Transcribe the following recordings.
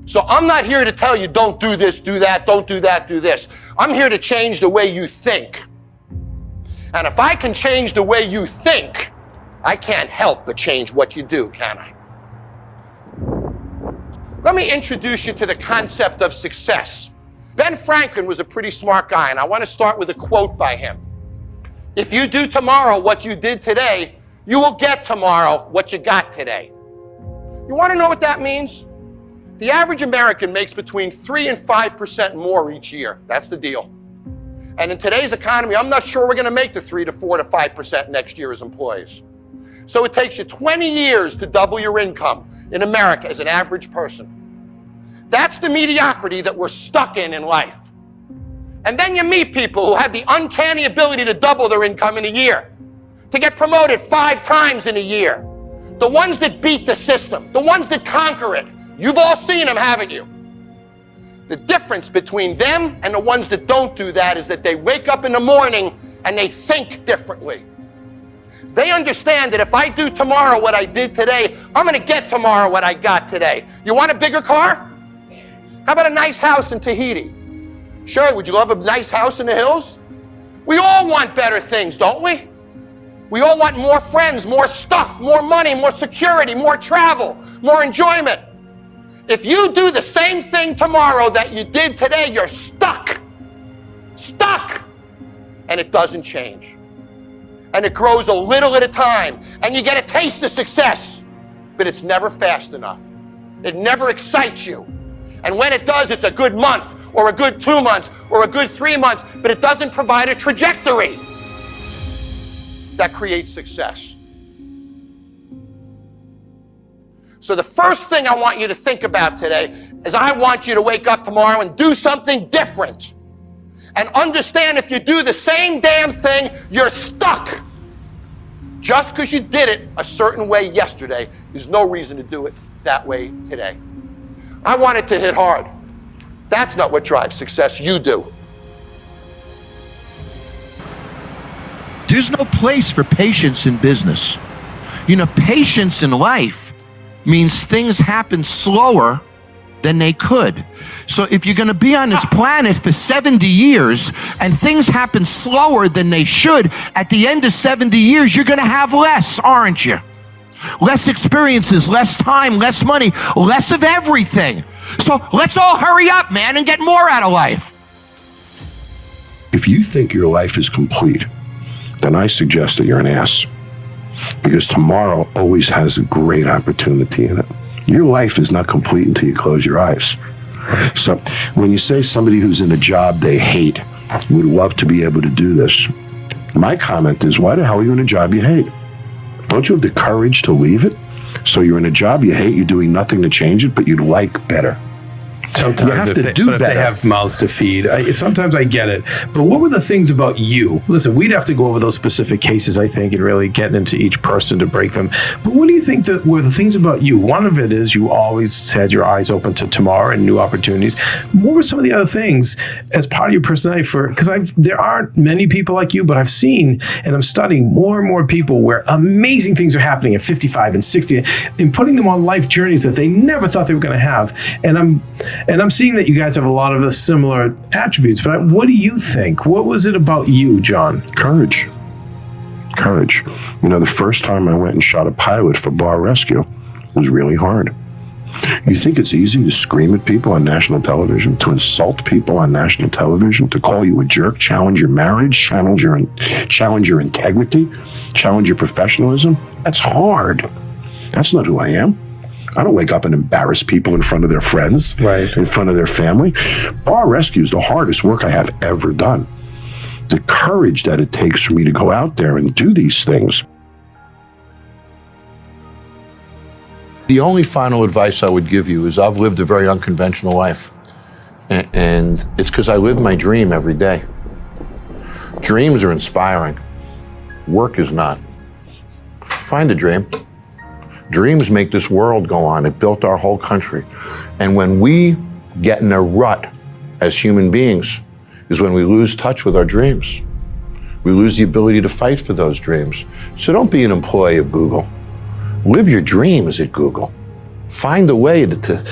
So I'm not here to tell you, don't do this, do that, don't do that, do this. I'm here to change the way you think. And if I can change the way you think, I can't help but change what you do, can I? Let me introduce you to the concept of success. Ben Franklin was a pretty smart guy, and I want to start with a quote by him. If you do tomorrow what you did today, you will get tomorrow what you got today. You want to know what that means? The average American makes between 3 and 5% more each year. That's the deal. And in today's economy, I'm not sure we're going to make the 3 to 4 to 5% next year as employees. So it takes you 20 years to double your income in America as an average person. That's the mediocrity that we're stuck in life. And then you meet people who have the uncanny ability to double their income in a year, to get promoted 5 times in a year. The ones that beat the system, the ones that conquer it. You've all seen them, haven't you? The difference between them and the ones that don't do that is that they wake up in the morning and they think differently. They understand that if I do tomorrow what I did today, I'm going to get tomorrow what I got today. You want a bigger car? How about a nice house in Tahiti? Sure, would you love a nice house in the hills? We all want better things, don't we? We all want more friends, more stuff, more money, more security, more travel, more enjoyment. If you do the same thing tomorrow that you did today, you're stuck. Stuck. And it doesn't change. And it grows a little at a time. And you get a taste of success. But it's never fast enough. It never excites you. And when it does, it's a good month, or a good 2 months, or a good 3 months, but it doesn't provide a trajectory that creates success. So the first thing I want you to think about today is I want you to wake up tomorrow and do something different. And understand if you do the same damn thing, you're stuck. Just because you did it a certain way yesterday, there's no reason to do it that way today. I want it to hit hard. That's not what drives success. You do. There's no place for patience in business. You know, patience in life means things happen slower than they could. So if you're going to be on this planet for 70 years and things happen slower than they should, at the end of 70 years, you're going to have less, aren't you? Less experiences, less time, less money, less of everything. So let's all hurry up, man, and get more out of life. If you think your life is complete, then I suggest that you're an ass. Because tomorrow always has a great opportunity in it. Your life is not complete until you close your eyes. So when you say somebody who's in a job they hate would love to be able to do this, my comment is, why the hell are you in a job you hate? Don't you have the courage to leave it? So you're in a job you hate, you're doing nothing to change it, but you'd like better. Sometimes you have if they have mouths to feed. Sometimes I get it. But what were the things about you? Listen, we'd have to go over those specific cases, I think, and really get into each person to break them. But what do you think that were the things about you? One of it is you always had your eyes open to tomorrow and new opportunities. What were some of the other things as part of your personality? Because there aren't many people like you, but I've seen and I'm studying more and more people where amazing things are happening at 55 and 60 and putting them on life journeys that they never thought they were going to have. And I'm seeing that you guys have a lot of the similar attributes, but what do you think? What was it about you, Jon? Courage. Courage. You know, the first time I went and shot a pilot for bar rescue was really hard. You think it's easy to scream at people on national television, to insult people on national television, to call you a jerk, challenge your marriage, challenge your integrity, challenge your professionalism? That's hard. That's not who I am. I don't wake up and embarrass people in front of their friends, right, in front of their family. Bar rescue is the hardest work I have ever done. The courage that it takes for me to go out there and do these things. The only final advice I would give you is I've lived a very unconventional life. And it's because I live my dream every day. Dreams are inspiring. Work is not. Find a dream. Dreams make this world go on. It built our whole country. And when we get in a rut as human beings is when we lose touch with our dreams. We lose the ability to fight for those dreams. So don't be an employee of Google. Live your dreams at Google. Find a way to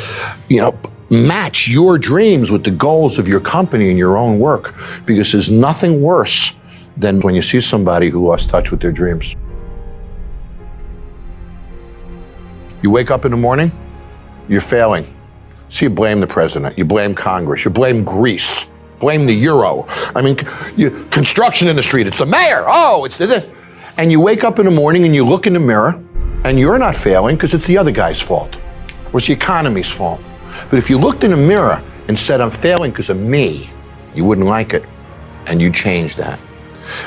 match your dreams with the goals of your company and your own work, because there's nothing worse than when you see somebody who lost touch with their dreams. You wake up in the morning, you're failing. So you blame the president, you blame Congress, you blame Greece, blame the euro. I mean, construction industry, it's the mayor, it's the... And you wake up in the morning and you look in the mirror and you're not failing because it's the other guy's fault or it's the economy's fault. But if you looked in the mirror and said, I'm failing because of me, you wouldn't like it and you'd change that.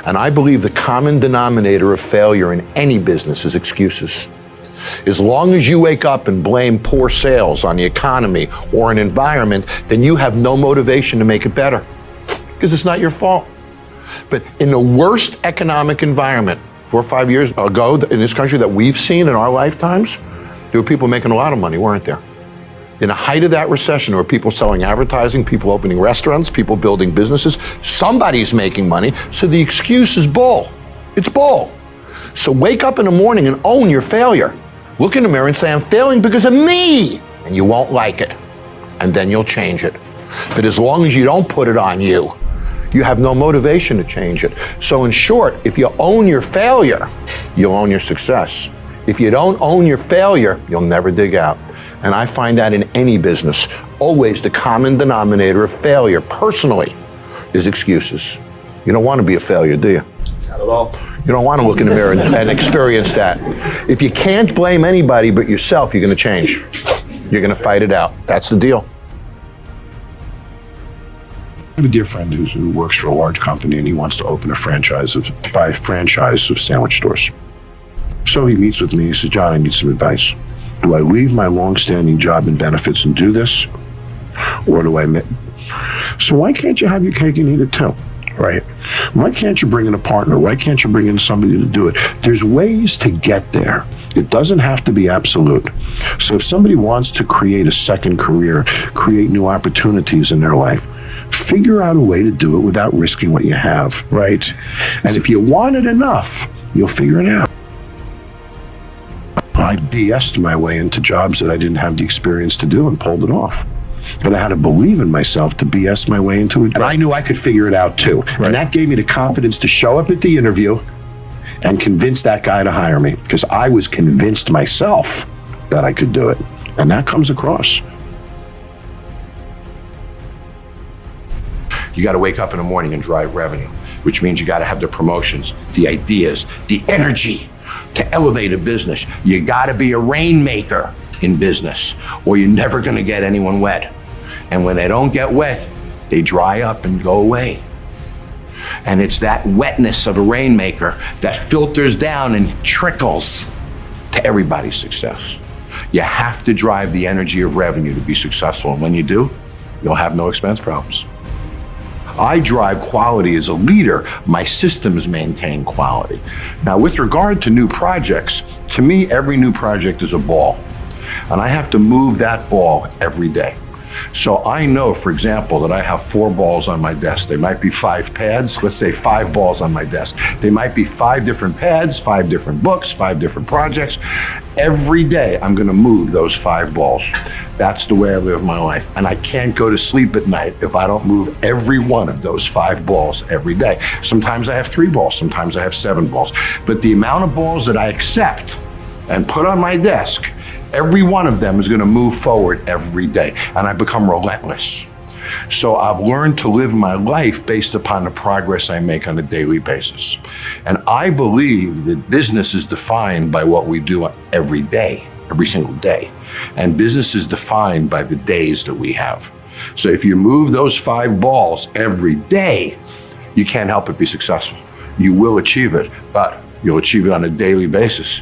And I believe the common denominator of failure in any business is excuses. As long as you wake up and blame poor sales on the economy or an environment, then you have no motivation to make it better because it's not your fault. But in the worst economic environment 4 or 5 years ago in this country that we've seen in our lifetimes, there were people making a lot of money, weren't there? In the height of that recession, there were people selling advertising, people opening restaurants, people building businesses. Somebody's making money, so the excuse is bull. It's bull. So wake up in the morning and own your failure. Look in the mirror and say, I'm failing because of me. And you won't like it. And then you'll change it. But as long as you don't put it on you, you have no motivation to change it. So in short, if you own your failure, you'll own your success. If you don't own your failure, you'll never dig out. And I find that in any business. Always the common denominator of failure, personally, is excuses. You don't want to be a failure, do you? Not at all. You don't want to look in the mirror and experience that. If you can't blame anybody but yourself, you're going to change. You're going to fight it out. That's the deal. I have a dear friend who works for a large company and he wants to open a franchise of sandwich stores. So he meets with me. He says, John, I need some advice. Do I leave my long-standing job and benefits and do this? Or do I... So why can't you have your cake and eat it too? Right? Why can't you bring in a partner? Why can't you bring in somebody to do it? There's ways to get there. It doesn't have to be absolute. So if somebody wants to create a second career, create new opportunities in their life, figure out a way to do it without risking what you have. Right? And if you want it enough, you'll figure it out. I BS'd my way into jobs that I didn't have the experience to do and pulled it off. But I had to believe in myself to BS my way into it. And I knew I could figure it out too. Right. And that gave me the confidence to show up at the interview and convince that guy to hire me, because I was convinced myself that I could do it. And that comes across. You got to wake up in the morning and drive revenue, which means you got to have the promotions, the ideas, the energy to elevate a business. You got to be a rainmaker in business, or you're never going to get anyone wet. And when they don't get wet, they dry up and go away. And it's that wetness of a rainmaker that filters down and trickles to everybody's success. You have to drive the energy of revenue to be successful. And when you do, you'll have no expense problems. I drive quality as a leader. My systems maintain quality. Now, with regard to new projects, to me, every new project is a ball. And I have to move that ball every day. So I know, for example, that I have 4 balls on my desk. They might be 5 pads. Let's say 5 balls on my desk. They might be 5 different pads, 5 different books, 5 different projects. Every day, I'm going to move those 5 balls. That's the way I live my life. And I can't go to sleep at night if I don't move every one of those 5 balls every day. Sometimes I have 3 balls. Sometimes I have 7 balls. But the amount of balls that I accept and put on my desk, every one of them is going to move forward every day, and I become relentless. So I've learned to live my life based upon the progress I make on a daily basis. And I believe that business is defined by what we do every day, every single day. And business is defined by the days that we have. So if you move those 5 balls every day, you can't help but be successful. You will achieve it, but you'll achieve it on a daily basis.